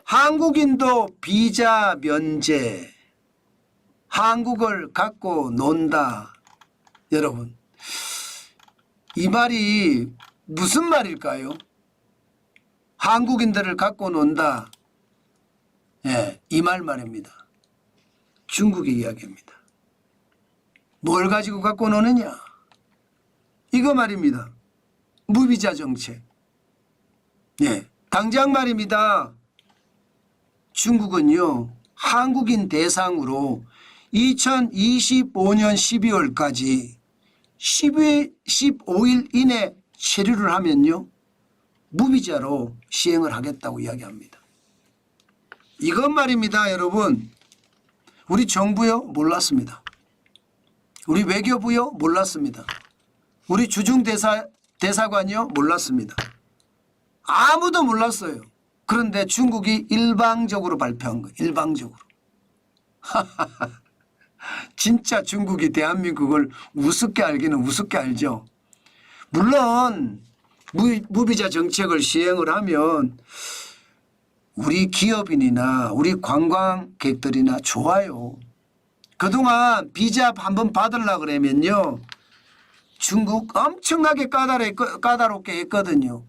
한국인도 비자 면제, 한국을 갖고 논다. 여러분, 이 말이 무슨 말일까요? 한국인들을 갖고 논다. 예, 이 말입니다. 중국의 이야기입니다. 뭘 가지고 갖고 노느냐? 이거 말입니다. 무비자 정책. 예, 당장 말입니다. 중국은요, 한국인 대상으로 2025년 12월까지 15일 이내 체류를 하면요, 무비자로 시행을 하겠다고 이야기합니다. 이것 말입니다, 여러분. 우리 정부요? 몰랐습니다. 우리 외교부요? 몰랐습니다. 우리 주중대사관이요? 몰랐습니다. 아무도 몰랐어요. 그런데 중국이 일방적으로 발표한 거예요. 일방적으로. 진짜 중국이 대한민국을 우습게 알기는 우습게 알죠. 물론 무비자 정책을 시행을 하면 우리 기업인이나 우리 관광객들이나 좋아요. 그동안 비자 한번 받으려고 그러면요, 중국 엄청나게 까다롭게 했거든요.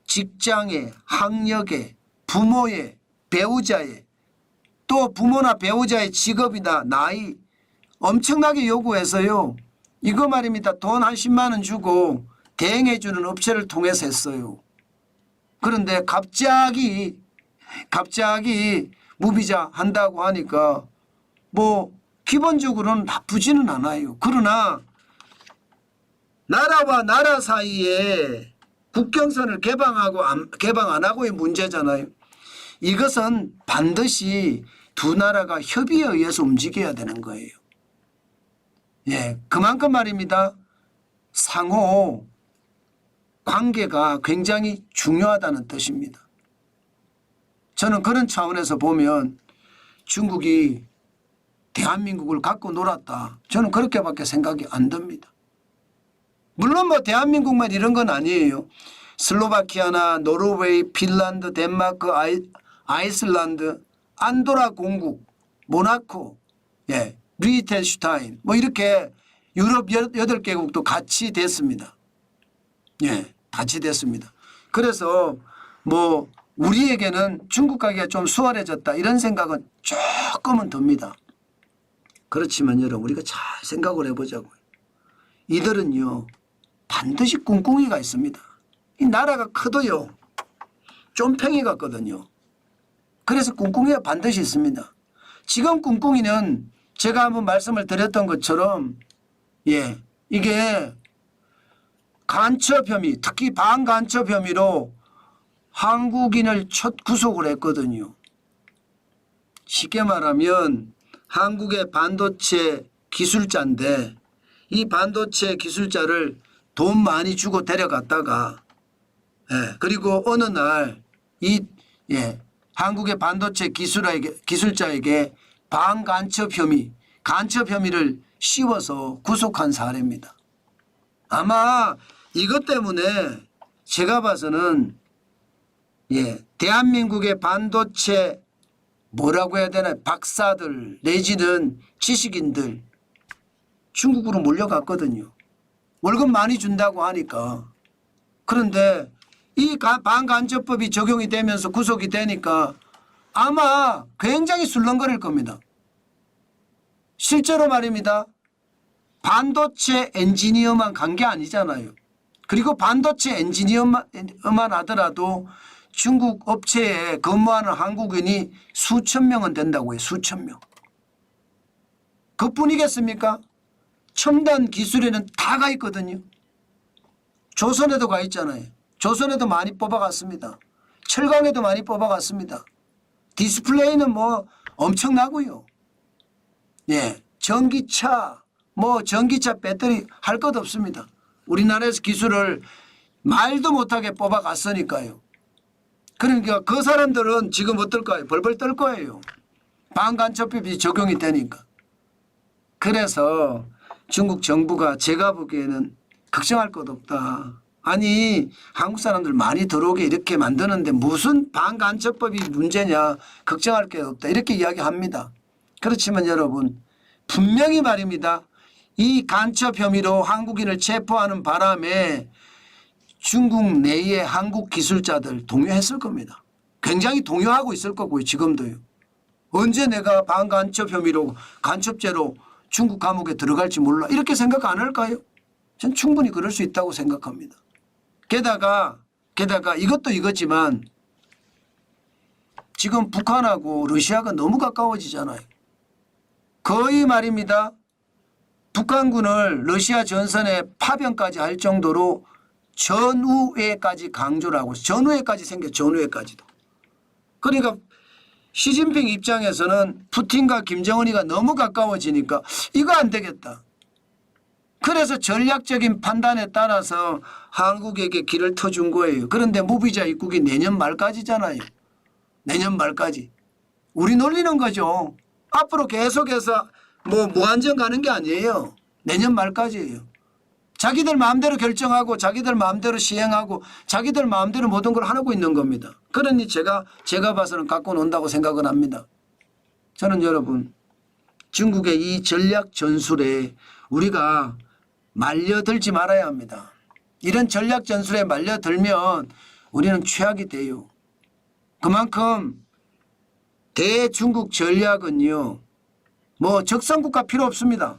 직장에, 학력에, 부모에, 배우자에, 또 부모나 배우자의 직업이나 나이 엄청나게 요구해서요, 이거 말입니다. 돈 한 10만 원 주고 대행해 주는 업체를 통해서 했어요. 그런데 갑자기 무비자 한다고 하니까 뭐 기본적으로는 나쁘지는 않아요. 그러나 나라와 나라 사이에 국경선을 개방 안 하고의 문제잖아요. 이것은 반드시 두 나라가 협의에 의해서 움직여야 되는 거예요. 예, 그만큼 말입니다. 상호 관계가 굉장히 중요하다는 뜻입니다. 저는 그런 차원에서 보면 중국이 대한민국을 갖고 놀았다. 저는 그렇게밖에 생각이 안 듭니다. 물론 뭐 대한민국만 이런 건 아니에요. 슬로바키아나 노르웨이, 핀란드, 덴마크, 아이슬란드, 안도라 공국, 모나코, 예, 리텐슈타인 뭐 이렇게 유럽 8개국도 같이 됐습니다. 예, 같이 됐습니다. 그래서 뭐 우리에게는 중국 가기가 좀 수월해졌다 이런 생각은 조금은 듭니다. 그렇지만 여러분, 우리가 잘 생각을 해보자고요. 이들은요, 반드시 꿍꿍이가 있습니다. 이 나라가 커도요, 쫌팽이 같거든요. 그래서 꿍꿍이가 반드시 있습니다. 지금 꿍꿍이는 제가 한번 말씀을 드렸던 것처럼, 예, 이게 간첩 혐의, 특히 반간첩 혐의로 한국인을 첫 구속을 했거든요. 쉽게 말하면 한국의 반도체 기술자인데 이 반도체 기술자를 돈 많이 주고 데려갔다가, 예, 그리고 어느 날 이, 예, 한국의 반도체 기술자에게 반간첩 혐의를 씌워서 구속한 사례입니다. 아마 이것 때문에 제가 봐서는, 예, 대한민국의 반도체 뭐라고 해야 되나, 박사들 내지는 지식인들 중국으로 몰려갔거든요. 월급 많이 준다고 하니까. 그런데 이 반간접법이 적용이 되면서 구속이 되니까 아마 굉장히 술렁거릴 겁니다. 실제로 말입니다. 반도체 엔지니어만 간 게 아니잖아요. 그리고 반도체 엔지니어만 하더라도 중국 업체에 근무하는 한국인이 수천 명은 된다고 해요. 수천 명. 그뿐이겠습니까? 첨단 기술에는 다 가 있거든요. 조선에도 가 있잖아요. 조선에도 많이 뽑아갔습니다. 철강에도 많이 뽑아갔습니다. 디스플레이는 뭐 엄청나고요. 예, 전기차 배터리 할 것 없습니다. 우리나라에서 기술을 말도 못하게 뽑아갔으니까요. 그러니까 그 사람들은 지금 어떨까요? 벌벌 떨 거예요. 반간첩법이 적용이 되니까. 그래서 중국 정부가 제가 보기에는 걱정할 것 없다. 아니 한국 사람들 많이 들어오게 이렇게 만드는데 무슨 반간첩법이 문제냐, 걱정할 게 없다, 이렇게 이야기합니다. 그렇지만 여러분 분명히 말입니다. 이 간첩 혐의로 한국인을 체포하는 바람에 중국 내의 한국 기술자들 동요했을 겁니다. 굉장히 동요하고 있을 거고요. 지금도요. 언제 내가 반간첩 혐의로 간첩죄로 중국 감옥에 들어갈지 몰라, 이렇게 생각 안 할까요? 전 충분히 그럴 수 있다고 생각합니다. 게다가 이것도 이거지만 지금 북한하고 러시아가 너무 가까워지잖아요. 거의 말입니다. 북한군을 러시아 전선에 파병까지 할 정도로 전우회까지 강조를 하고, 전우회까지 생겨, 전우회까지도. 그러니까 시진핑 입장에서는 푸틴과 김정은이가 너무 가까워지니까 이거 안 되겠다. 그래서 전략적인 판단에 따라서 한국에게 길을 터준 거예요. 그런데 무비자 입국이 내년 말까지잖아요. 내년 말까지. 우리 놀리는 거죠. 앞으로 계속해서 뭐 무한정 가는 게 아니에요. 내년 말까지예요. 자기들 마음대로 결정하고 자기들 마음대로 시행하고 자기들 마음대로 모든 걸 하고 있는 겁니다. 그러니 제가 봐서는 갖고 논다고 생각은 합니다. 저는 여러분 중국의 이 전략 전술에 우리가 말려들지 말아야 합니다. 이런 전략 전술에 말려들면 우리는 최악이 돼요. 그만큼 대중국 전략은요, 뭐 적성국가 필요 없습니다.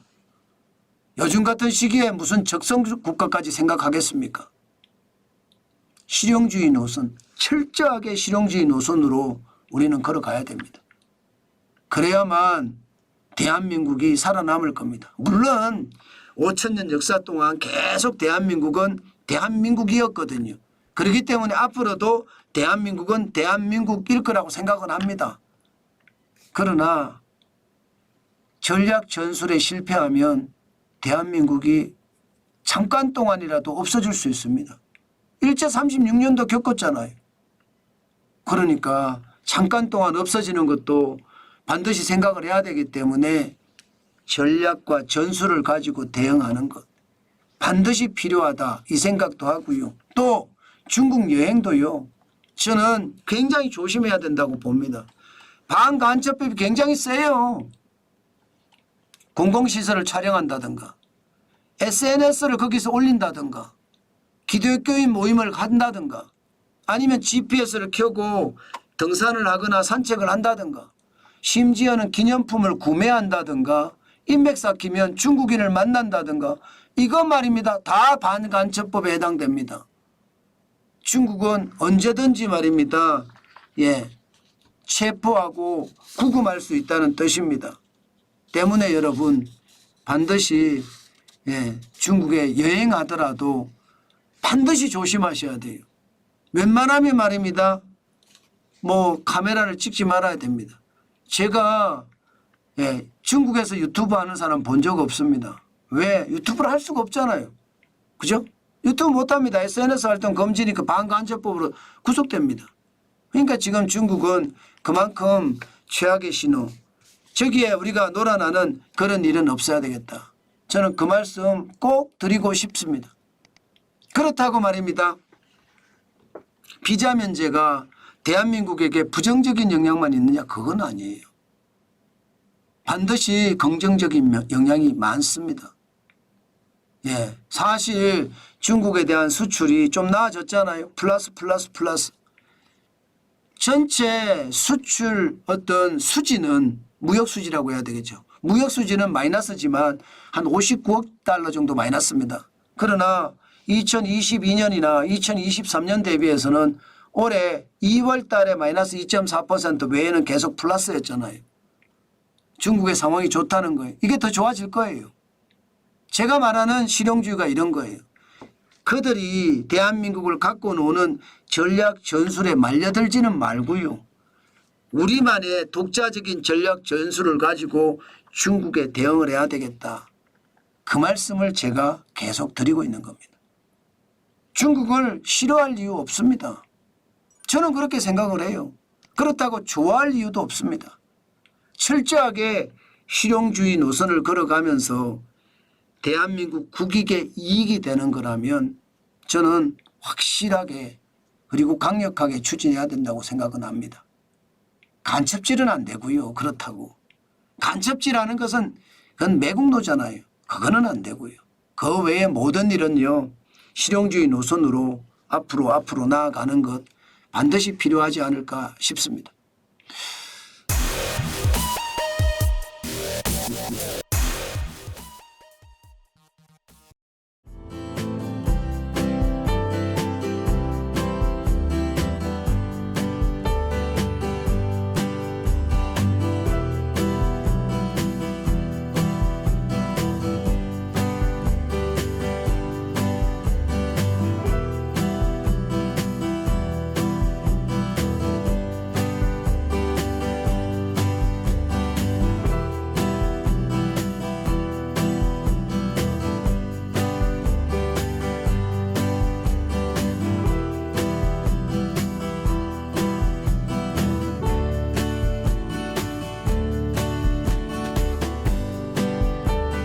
요즘 같은 시기에 무슨 적성국가까지 생각하겠습니까? 실용주의 노선, 철저하게 실용주의 노선으로 우리는 걸어가야 됩니다. 그래야만 대한민국이 살아남을 겁니다. 물론 5,000년 역사 동안 계속 대한민국은 대한민국이었거든요. 그렇기 때문에 앞으로도 대한민국은 대한민국일 거라고 생각은 합니다. 그러나 전략 전술에 실패하면 대한민국이 잠깐 동안이라도 없어질 수 있습니다. 일제 36년도 겪었잖아요. 그러니까 잠깐 동안 없어지는 것도 반드시 생각을 해야 되기 때문에 전략과 전술을 가지고 대응하는 것 반드시 필요하다, 이 생각도 하고요. 또 중국 여행도요, 저는 굉장히 조심해야 된다고 봅니다. 반간첩법이 굉장히 세요. 공공시설을 촬영한다든가 SNS를 거기서 올린다든가 기독교인 모임을 간다든가 아니면 GPS를 켜고 등산을 하거나 산책을 한다든가 심지어는 기념품을 구매한다든가 인맥 쌓이면 중국인을 만난다든가 이거 말입니다. 다 반간첩법에 해당됩니다. 중국은 언제든지 말입니다. 체포하고 구금할 수 있다는 뜻입니다. 때문에 여러분 반드시 중국에 여행하더라도 반드시 조심하셔야 돼요. 웬만하면 말입니다. 뭐 카메라를 찍지 말아야 됩니다. 제가 중국에서 유튜브 하는 사람 본 적 없습니다. 왜? 유튜브를 할 수가 없잖아요. 그죠? 유튜브 못합니다. SNS 활동 금지니까 반간첩법으로 구속됩니다. 그러니까 지금 중국은 그만큼 최악의 신호, 저기에 우리가 놀아나는 그런 일은 없어야 되겠다. 저는 그 말씀 꼭 드리고 싶습니다. 그렇다고 말입니다. 비자 면제가 대한민국에게 부정적인 영향만 있느냐? 그건 아니에요. 반드시 긍정적인 영향이 많습니다. 사실 중국에 대한 수출이 좀 나아졌잖아요. 플러스. 전체 수출 어떤 수지는 무역 수지라고 해야 되겠죠. 무역 수지는 마이너스지만 한 59억 달러 정도 마이너스입니다. 그러나 2022년이나 2023년 대비해서는 올해 2월 달에 마이너스 2.4% 외에는 계속 플러스였잖아요. 중국의 상황이 좋다는 거예요. 이게 더 좋아질 거예요. 제가 말하는 실용주의가 이런 거예요. 그들이 대한민국을 갖고 노는 전략 전술에 말려들지는 말고요. 우리만의 독자적인 전략 전술을 가지고 중국에 대응을 해야 되겠다. 그 말씀을 제가 계속 드리고 있는 겁니다. 중국을 싫어할 이유 없습니다. 저는 그렇게 생각을 해요. 그렇다고 좋아할 이유도 없습니다. 철저하게 실용주의 노선을 걸어가면서 대한민국 국익에 이익이 되는 거라면 저는 확실하게 그리고 강력하게 추진해야 된다고 생각은 합니다. 간첩질은 안 되고요. 그렇다고. 간첩질하는 것은 그건 매국노잖아요. 그거는 안 되고요. 그 외에 모든 일은요. 실용주의 노선으로 앞으로 나아가는 것 반드시 필요하지 않을까 싶습니다.